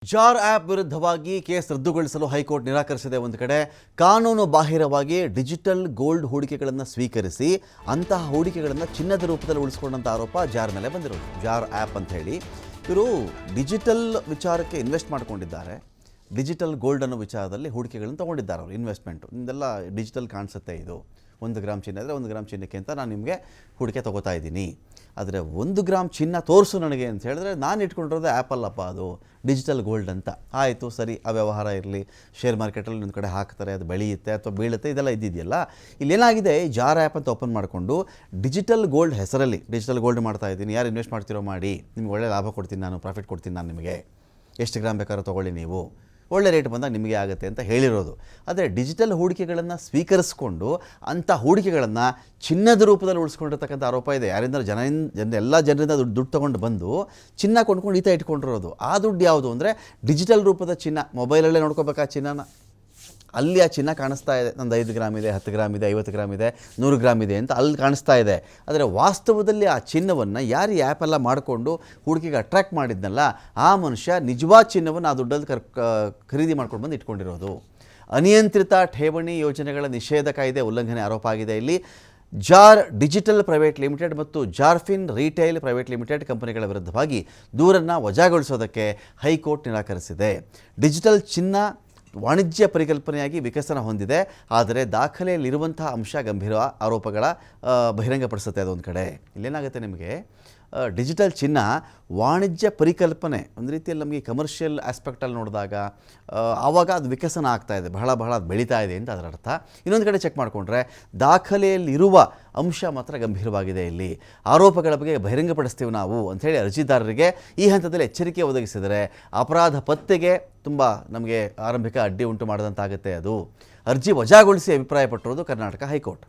Jar app ವಿರುದ್ಧವಾಗಿ case ರದ್ದುಗೊಳಿಸಲು high court ನಿರಾಕರಿಸಿದೆ. ಒಂದು ಕಡೆ ಕಾನೂನು ಬಾಹಿರವಾಗಿ ಡಿಜಿಟಲ್ ಗೋಲ್ಡ್ ಹೂಡಿಕೆಗಳನ್ನು ಸ್ವೀಕರಿಸಿ ಅಂತಹ ಹೂಡಿಕೆಗಳನ್ನು ಚಿನ್ನದ ರೂಪದಲ್ಲಿ ಉಳಿಸ್ಕೊಂಡಂಥ ಆರೋಪ ಜಾರ್ ಮೇಲೆ ಬಂದಿರೋದು. ಜಾರ್ ಆ್ಯಪ್ ಅಂತ ಹೇಳಿ ಇವರು ಡಿಜಿಟಲ್ ವಿಚಾರಕ್ಕೆ ಇನ್ವೆಸ್ಟ್ ಮಾಡ್ಕೊಂಡಿದ್ದಾರೆ. ಡಿಜಿಟಲ್ ಗೋಲ್ಡ್ ಅನ್ನೋ ವಿಚಾರದಲ್ಲಿ ಹೂಡಿಕೆಗಳನ್ನು ತೊಗೊಂಡಿದ್ದಾರೆ ಅವರು. ಇನ್ವೆಸ್ಟ್ಮೆಂಟು ನಿಮ್ದೆಲ್ಲ ಡಿಜಿಟಲ್ ಕಾಣಿಸುತ್ತೆ. ಇದು 1 ಗ್ರಾಮ್ ಚಿನ್ನ ಇದ್ದರೆ 1 ಗ್ರಾಮ್ ಚಿನ್ನಕ್ಕೆ ಅಂತ ನಾನು ನಿಮಗೆ ಹೂಡಿಕೆ ತೊಗೋತಾ ಇದ್ದೀನಿ. ಆದರೆ 1 ಗ್ರಾಮ್ ಚಿನ್ನ ತೋರಿಸು ನನಗೆ ಅಂತ ಹೇಳಿದ್ರೆ ನಾನು ಇಟ್ಕೊಂಡಿರೋದು ಆ್ಯಪಲ್ಲಪ್ಪ, ಅದು ಡಿಜಿಟಲ್ ಗೋಲ್ಡ್ ಅಂತ. ಆಯಿತು, ಸರಿ, ಆ ವ್ಯವಹಾರ ಇರಲಿ. ಶೇರ್ ಮಾರ್ಕೆಟಲ್ಲಿ ಒಂದು ಕಡೆ ಹಾಕ್ತಾರೆ, ಅದು ಬೆಳೆಯುತ್ತೆ ಅಥವಾ ಬೀಳುತ್ತೆ, ಇದೆಲ್ಲ ಇದ್ದಿದೆಯಲ್ಲ. ಇಲ್ಲೇನಾಗಿದೆ, ಜಾರ್ ಆ್ಯಪ್ ಅಂತ ಓಪನ್ ಮಾಡಿಕೊಂಡು ಡಿಜಿಟಲ್ ಗೋಲ್ಡ್ ಹೆಸರಲ್ಲಿ ಡಿಜಿಟಲ್ ಗೋಲ್ಡ್ ಮಾಡ್ತಾ ಇದ್ದೀನಿ, ಯಾರು ಇನ್ವೆಸ್ಟ್ ಮಾಡ್ತಿರೋ ಮಾಡಿ, ನಿಮ್ಗೆ ಒಳ್ಳೆ ಲಾಭ ಕೊಡ್ತೀನಿ, ನಾನು ಪ್ರಾಫಿಟ್ ಕೊಡ್ತೀನಿ, ನಾನು ನಿಮಗೆ ಎಷ್ಟು ಗ್ರಾಮ್ ಬೇಕಾದ್ರೂ ತೊಗೊಳ್ಳಿ, ನೀವು ಒಳ್ಳೆ ರೇಟ್ ಬಂದಾಗ ನಿಮಗೆ ಆಗುತ್ತೆ ಅಂತ ಹೇಳಿರೋದು. ಆದರೆ ಡಿಜಿಟಲ್ ಹೂಡಿಕೆಗಳನ್ನು ಸ್ವೀಕರಿಸಿಕೊಂಡು ಅಂಥ ಹೂಡಿಕೆಗಳನ್ನು ಚಿನ್ನದ ರೂಪದಲ್ಲಿ ಉಳಿಸ್ಕೊಂಡಿರ್ತಕ್ಕಂಥ ಆರೋಪ ಇದೆ. ಯಾರಿಂದ ಎಲ್ಲ ಜನರಿಂದ ದುಡ್ಡು ತೊಗೊಂಡು ಬಂದು ಚಿನ್ನ ಕೊಂಡ್ಕೊಂಡು ಈತ ಇಟ್ಕೊಂಡಿರೋದು. ಆ ದುಡ್ಡು ಯಾವುದು ಅಂದರೆ ಡಿಜಿಟಲ್ ರೂಪದ ಚಿನ್ನ. ಮೊಬೈಲಲ್ಲೇ ನೋಡ್ಕೋಬೇಕಾ ಚಿನ್ನನ, ಅಲ್ಲಿ ಆ ಚಿನ್ನ ಕಾಣಿಸ್ತಾ ಇದೆ. ನಂದು 5 ಗ್ರಾಮ್ ಇದೆ, 10 ಗ್ರಾಮ್ ಇದೆ, 50 ಗ್ರಾಮ್ ಇದೆ, 100 ಗ್ರಾಮ್ ಇದೆ ಅಂತ ಅಲ್ಲಿ ಕಾಣಿಸ್ತಾ ಇದೆ. ಆದರೆ ವಾಸ್ತವದಲ್ಲಿ ಆ ಚಿನ್ನವನ್ನು ಯಾರು ಈ ಆ್ಯಪೆಲ್ಲ ಮಾಡಿಕೊಂಡು ಹೂಡಿಕೆಗೆ ಅಟ್ರ್ಯಾಕ್ಟ್ ಮಾಡಿದ್ನಲ್ಲ, ಆ ಮನುಷ್ಯ ನಿಜವಾದ ಚಿನ್ನವನ್ನು ಆ ದುಡ್ಡಲ್ಲಿ ಖರೀದಿ ಮಾಡ್ಕೊಂಡು ಬಂದು ಇಟ್ಕೊಂಡಿರೋದು. ಅನಿಯಂತ್ರಿತ ಠೇವಣಿ ಯೋಜನೆಗಳ ನಿಷೇಧ ಕಾಯ್ದೆ ಉಲ್ಲಂಘನೆ ಆರೋಪ ಆಗಿದೆ ಇಲ್ಲಿ. ಜಾರ್ ಡಿಜಿಟಲ್ ಪ್ರೈವೇಟ್ ಲಿಮಿಟೆಡ್ ಮತ್ತು ಜಾರ್ಫಿನ್ ರಿಟೇಲ್ ಪ್ರೈವೇಟ್ ಲಿಮಿಟೆಡ್ ಕಂಪನಿಗಳ ವಿರುದ್ಧವಾಗಿ ದೂರನ್ನು ವಜಾಗೊಳಿಸೋದಕ್ಕೆ ಹೈಕೋರ್ಟ್ ನಿರಾಕರಿಸಿದೆ. ಡಿಜಿಟಲ್ ಚಿನ್ನ ವಾಣಿಜ್ಯ ಪರಿಕಲ್ಪನೆಯಾಗಿ ವಿಕಸನ ಹೊಂದಿದೆ, ಆದರೆ ದಾಖಲೆಯಲ್ಲಿರುವಂತಹ ಅಂಶ ಗಂಭೀರ ಆರೋಪಗಳ ಬಹಿರಂಗಪಡಿಸುತ್ತೆ. ಅದೊಂದು ಕಡೆ ಇಲ್ಲೇನಾಗುತ್ತೆ, ನಿಮಗೆ ಡಿಜಿಟಲ್ ಚಿನ್ನ ವಾಣಿಜ್ಯ ಪರಿಕಲ್ಪನೆ ಒಂದು ರೀತಿಯಲ್ಲಿ ನಮಗೆ ಕಮರ್ಷಿಯಲ್ ಆಸ್ಪೆಕ್ಟಲ್ಲಿ ನೋಡಿದಾಗ ಆವಾಗ ಅದು ವಿಕಸನ ಆಗ್ತಾ ಇದೆ, ಬಹಳ ಅದು ಬೆಳೀತಾ ಇದೆ ಅಂತ ಅದರ ಅರ್ಥ. ಇನ್ನೊಂದು ಕಡೆ ಚೆಕ್ ಮಾಡಿಕೊಂಡ್ರೆ ದಾಖಲೆಯಲ್ಲಿರುವ ಅಂಶ ಮಾತ್ರ ಗಂಭೀರವಾಗಿದೆ. ಇಲ್ಲಿ ಆರೋಪಗಳ ಬಗ್ಗೆ ಬಹಿರಂಗಪಡಿಸ್ತೀವಿ ನಾವು ಅಂಥೇಳಿ ಅರ್ಜಿದಾರರಿಗೆ ಈ ಹಂತದಲ್ಲಿ ಎಚ್ಚರಿಕೆ ಒದಗಿಸಿದರೆ ಅಪರಾಧ ಪತ್ತೆಗೆ ತುಂಬ ನಮಗೆ ಆರಂಭಿಕ ಅಡ್ಡಿ ಉಂಟು ಮಾಡಿದಂತಾಗುತ್ತೆ. ಅದು ಅರ್ಜಿ ವಜಾಗೊಳಿಸಿ ಅಭಿಪ್ರಾಯಪಟ್ಟಿರೋದು ಕರ್ನಾಟಕ ಹೈಕೋರ್ಟ್.